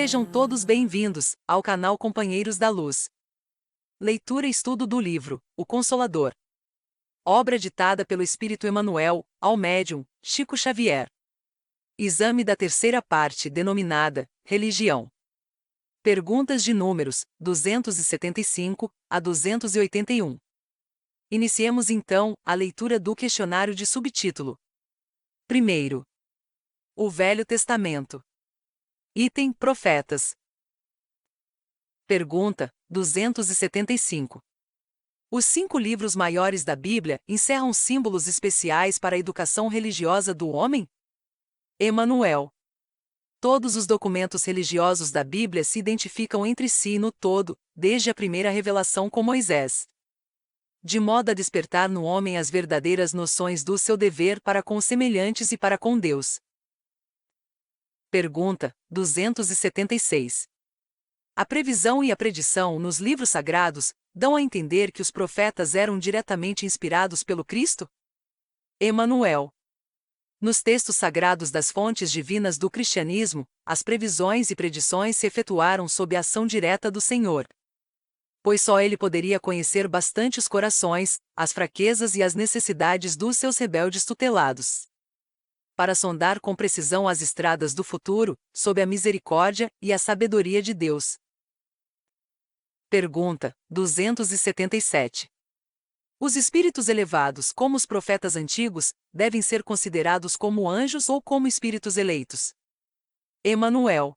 Sejam todos bem-vindos ao canal Companheiros da Luz. Leitura e estudo do livro O Consolador. Obra ditada pelo Espírito Emmanuel, ao médium Chico Xavier. Exame da terceira parte denominada Religião. Perguntas de números 275 a 281. Iniciemos então a leitura do questionário de subtítulo. Primeiro. O Velho Testamento. Item Profetas. Pergunta 275. Os 5 livros maiores da Bíblia encerram símbolos especiais para a educação religiosa do homem? Emmanuel. Todos os documentos religiosos da Bíblia se identificam entre si no todo, desde a primeira revelação com Moisés, de modo a despertar no homem as verdadeiras noções do seu dever para com os semelhantes e para com Deus. Pergunta 276. A previsão e a predição nos livros sagrados dão a entender que os profetas eram diretamente inspirados pelo Cristo? Emmanuel. Nos textos sagrados das fontes divinas do cristianismo, as previsões e predições se efetuaram sob a ação direta do Senhor, pois só Ele poderia conhecer bastante os corações, as fraquezas e as necessidades dos seus rebeldes tutelados, para sondar com precisão as estradas do futuro, sob a misericórdia e a sabedoria de Deus. Pergunta 277. Os espíritos elevados, como os profetas antigos, devem ser considerados como anjos ou como espíritos eleitos? Emmanuel.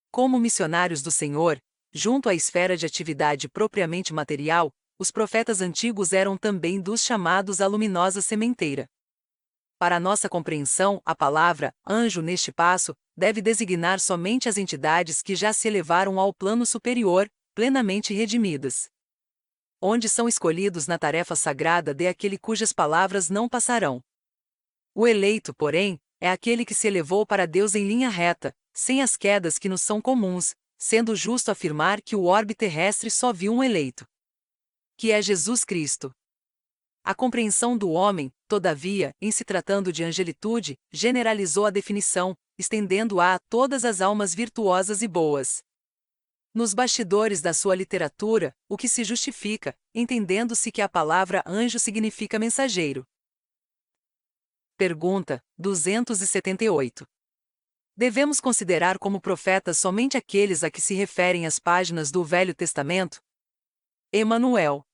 Como missionários do Senhor, junto à esfera de atividade propriamente material, os profetas antigos eram também dos chamados à luminosa sementeira. Para nossa compreensão, a palavra anjo neste passo deve designar somente as entidades que já se elevaram ao plano superior, plenamente redimidas, onde são escolhidos na tarefa sagrada de aquele cujas palavras não passarão. O eleito, porém, é aquele que se elevou para Deus em linha reta, sem as quedas que nos são comuns, sendo justo afirmar que o orbe terrestre só viu um eleito, que é Jesus Cristo. A compreensão do homem, todavia, em se tratando de angelitude, generalizou a definição, estendendo-a a todas as almas virtuosas e boas. Nos bastidores da sua literatura, o que se justifica, entendendo-se que a palavra anjo significa mensageiro. Pergunta 278. Devemos considerar como profetas somente aqueles a que se referem as páginas do Velho Testamento? Emmanuel.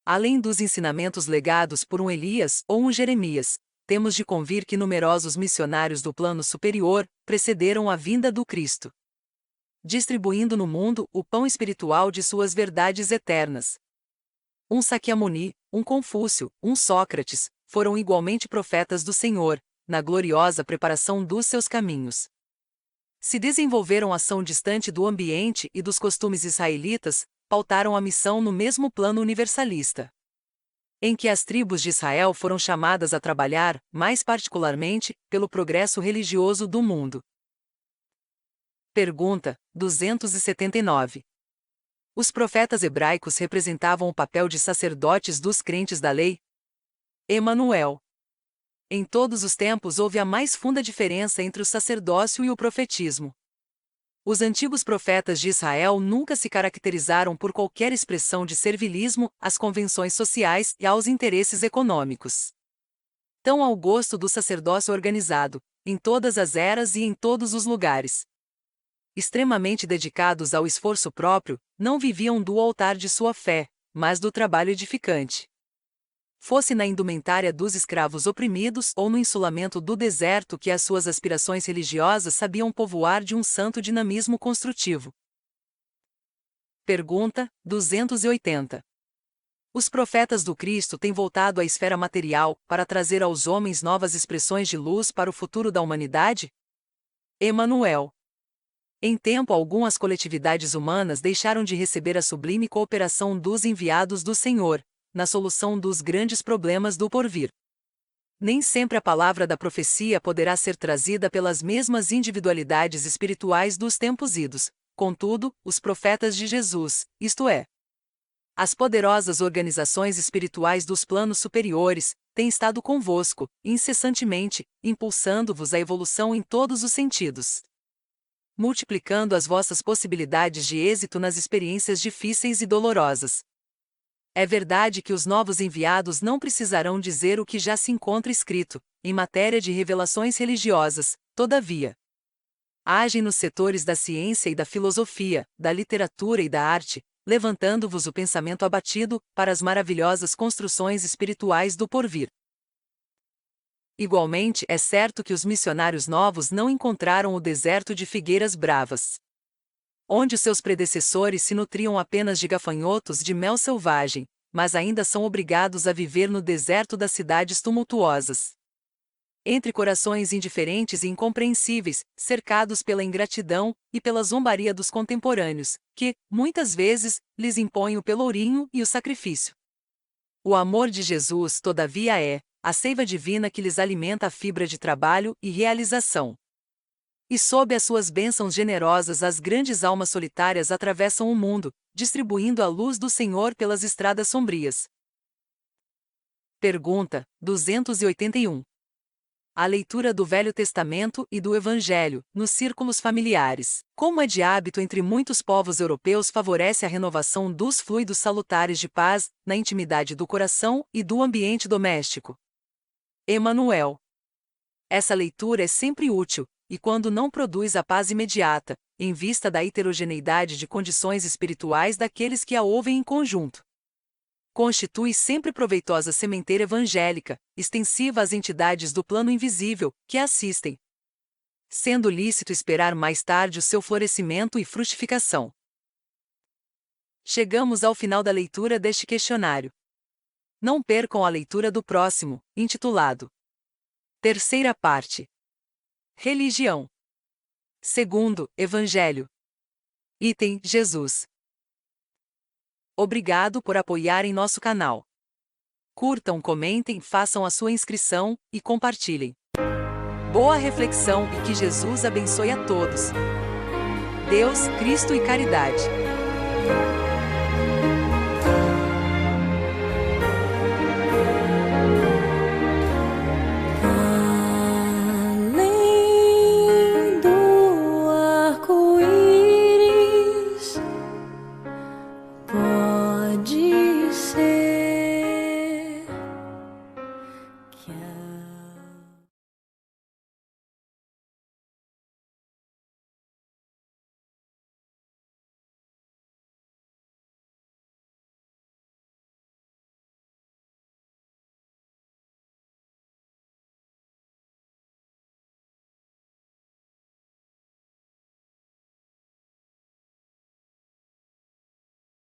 Além dos ensinamentos legados por um Elias ou um Jeremias, temos de convir que numerosos missionários do plano superior precederam a vinda do Cristo, distribuindo no mundo o pão espiritual de suas verdades eternas. Um Sakyamuni, um Confúcio, um Sócrates, foram igualmente profetas do Senhor, na gloriosa preparação dos seus caminhos. Se desenvolveram ação distante do ambiente e dos costumes israelitas, pautaram a missão no mesmo plano universalista, em que as tribos de Israel foram chamadas a trabalhar, mais particularmente, pelo progresso religioso do mundo. Pergunta 279. Os profetas hebraicos representavam o papel de sacerdotes dos crentes da lei? Emmanuel. Em todos os tempos houve a mais funda diferença entre o sacerdócio e o profetismo. Os antigos profetas de Israel nunca se caracterizaram por qualquer expressão de servilismo às convenções sociais e aos interesses econômicos, tão ao gosto do sacerdócio organizado, em todas as eras e em todos os lugares. Extremamente dedicados ao esforço próprio, não viviam do altar de sua fé, mas do trabalho edificante, fosse na indumentária dos escravos oprimidos ou no insulamento do deserto que as suas aspirações religiosas sabiam povoar de um santo dinamismo construtivo. Pergunta 280. Os profetas do Cristo têm voltado à esfera material para trazer aos homens novas expressões de luz para o futuro da humanidade? Emmanuel. Em tempo algum as coletividades humanas deixaram de receber a sublime cooperação dos enviados do Senhor, na solução dos grandes problemas do porvir. Nem sempre a palavra da profecia poderá ser trazida pelas mesmas individualidades espirituais dos tempos idos, contudo, os profetas de Jesus, isto é, as poderosas organizações espirituais dos planos superiores, têm estado convosco, incessantemente, impulsando-vos à evolução em todos os sentidos. multiplicando as vossas possibilidades de êxito nas experiências difíceis e dolorosas. É verdade que os novos enviados não precisarão dizer o que já se encontra escrito, em matéria de revelações religiosas, todavia. Agem nos setores da ciência e da filosofia, da literatura e da arte, levantando-vos o pensamento abatido para as maravilhosas construções espirituais do porvir. Igualmente, é certo que os missionários novos não encontraram o deserto de figueiras bravas, onde os seus predecessores se nutriam apenas de gafanhotos de mel selvagem, mas ainda são obrigados a viver no deserto das cidades tumultuosas, entre corações indiferentes e incompreensíveis, cercados pela ingratidão e pela zombaria dos contemporâneos, que, muitas vezes, lhes impõem o pelourinho e o sacrifício. O amor de Jesus, todavia, é a seiva divina que lhes alimenta a fibra de trabalho e realização. E sob as suas bênçãos generosas as grandes almas solitárias atravessam o mundo, distribuindo a luz do Senhor pelas estradas sombrias. Pergunta 281. A leitura do Velho Testamento e do Evangelho, nos círculos familiares. Como é de hábito entre muitos povos europeus, favorece a renovação dos fluidos salutares de paz, na intimidade do coração e do ambiente doméstico. Emanuel. Essa leitura é sempre útil, e quando não produz a paz imediata, em vista da heterogeneidade de condições espirituais daqueles que a ouvem em conjunto, constitui sempre proveitosa sementeira evangélica, extensiva às entidades do plano invisível, que a assistem, sendo lícito esperar mais tarde o seu florescimento e frutificação. Chegamos ao final da leitura deste questionário. Não percam a leitura do próximo, intitulado Terceira parte. Religião. Segundo, Evangelho. Item, Jesus. Obrigado por apoiarem nosso canal. Curtam, comentem, façam a sua inscrição e compartilhem. Boa reflexão e que Jesus abençoe a todos. Deus, Cristo e caridade. Além do arco-íris, pode ser.